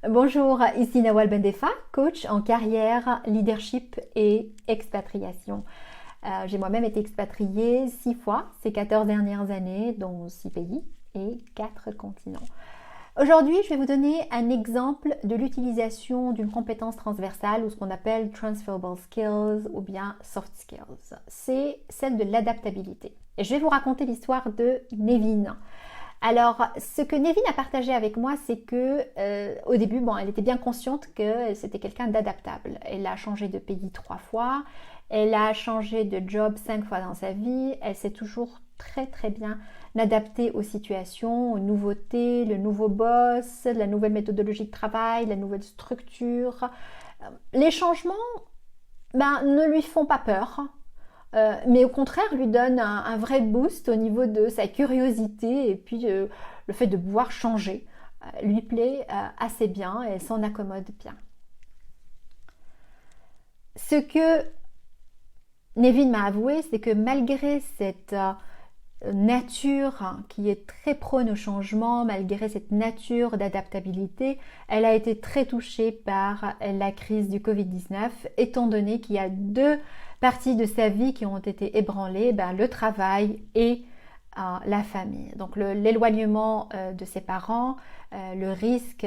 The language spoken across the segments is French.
Bonjour, ici Nawal Bendefa, coach en carrière, leadership et expatriation. J'ai moi-même été expatriée 6 fois ces 14 dernières années, dont 6 pays et 4 continents. Aujourd'hui, je vais vous donner un exemple de l'utilisation d'une compétence transversale ou ce qu'on appelle transferable skills ou bien soft skills. C'est celle de l'adaptabilité. Et je vais vous raconter l'histoire de Nevin. Alors, ce que Nevin a partagé avec moi, c'est que au début, elle était bien consciente que c'était quelqu'un d'adaptable. Elle a changé de pays 3 fois, elle a changé de job 5 fois dans sa vie, elle s'est toujours très très bien adaptée aux situations, aux nouveautés, le nouveau boss, la nouvelle méthodologie de travail, la nouvelle structure. Les changements, ne lui font pas peur. Mais au contraire lui donne un vrai boost au niveau de sa curiosité et puis le fait de pouvoir changer lui plaît assez bien et elle s'en accommode bien. Ce que Nevin m'a avoué, c'est que malgré cette nature qui est très prône au changement, malgré cette nature d'adaptabilité, elle a été très touchée par la crise du Covid-19, étant donné qu'il y a deux parties de sa vie qui ont été ébranlées, le travail et la famille. Donc l'éloignement de ses parents, le risque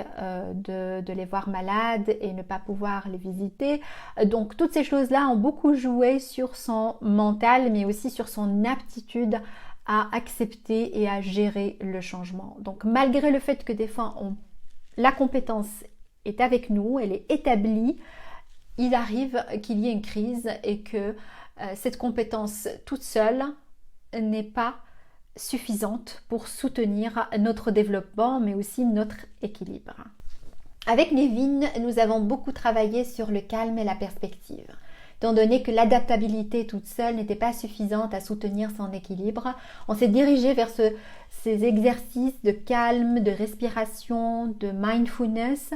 de les voir malades et ne pas pouvoir les visiter. Donc toutes ces choses-là ont beaucoup joué sur son mental, mais aussi sur son aptitude à accepter et à gérer le changement. Donc malgré le fait que des fois la compétence est avec nous, elle est établie, il arrive qu'il y ait une crise et que cette compétence toute seule n'est pas suffisante pour soutenir notre développement mais aussi notre équilibre. Avec Nevin, nous avons beaucoup travaillé sur le calme et la perspective. Étant donné que l'adaptabilité toute seule n'était pas suffisante à soutenir son équilibre, on s'est dirigé vers ces exercices de calme, de respiration, de mindfulness,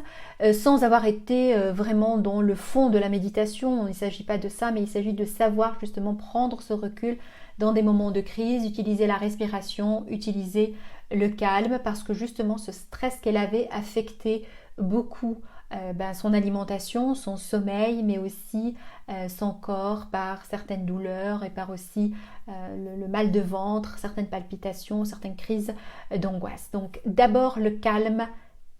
sans avoir été vraiment dans le fond de la méditation. Il ne s'agit pas de ça, mais il s'agit de savoir justement prendre ce recul dans des moments de crise, utiliser la respiration, utiliser le calme, parce que justement ce stress qu'elle avait affectait beaucoup son alimentation, son sommeil, mais aussi son corps par certaines douleurs et par aussi le mal de ventre, certaines palpitations, certaines crises d'angoisse. Donc d'abord le calme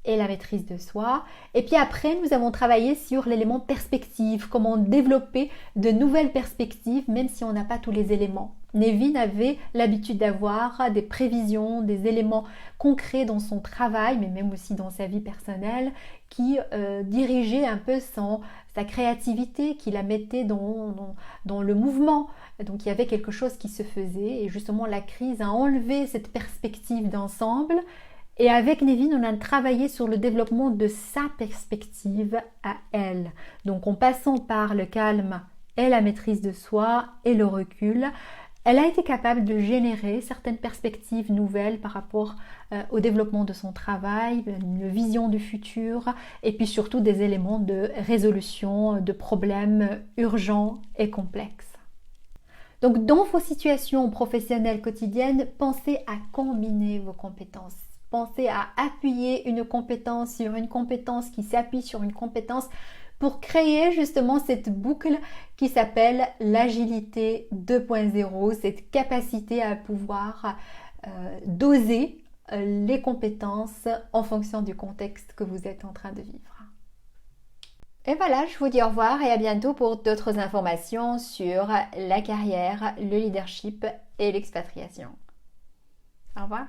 et la maîtrise de soi. Et puis après, nous avons travaillé sur l'élément perspective, comment développer de nouvelles perspectives, même si on n'a pas tous les éléments. Nevin avait l'habitude d'avoir des prévisions, des éléments concrets dans son travail, mais même aussi dans sa vie personnelle, qui dirigeaient un peu sa créativité, qui la mettait dans le mouvement. Donc il y avait quelque chose qui se faisait et justement la crise a enlevé cette perspective d'ensemble. Et avec Nevin, on a travaillé sur le développement de sa perspective à elle. Donc en passant par le calme et la maîtrise de soi et le recul, elle a été capable de générer certaines perspectives nouvelles par rapport au développement de son travail, une vision du futur et puis surtout des éléments de résolution de problèmes urgents et complexes. Donc dans vos situations professionnelles quotidiennes, pensez à combiner vos compétences. Pensez à appuyer une compétence sur une compétence qui s'appuie sur une compétence pour créer justement cette boucle qui s'appelle l'agilité 2.0, cette capacité à pouvoir doser les compétences en fonction du contexte que vous êtes en train de vivre. Et voilà, je vous dis au revoir et à bientôt pour d'autres informations sur la carrière, le leadership et l'expatriation. Au revoir.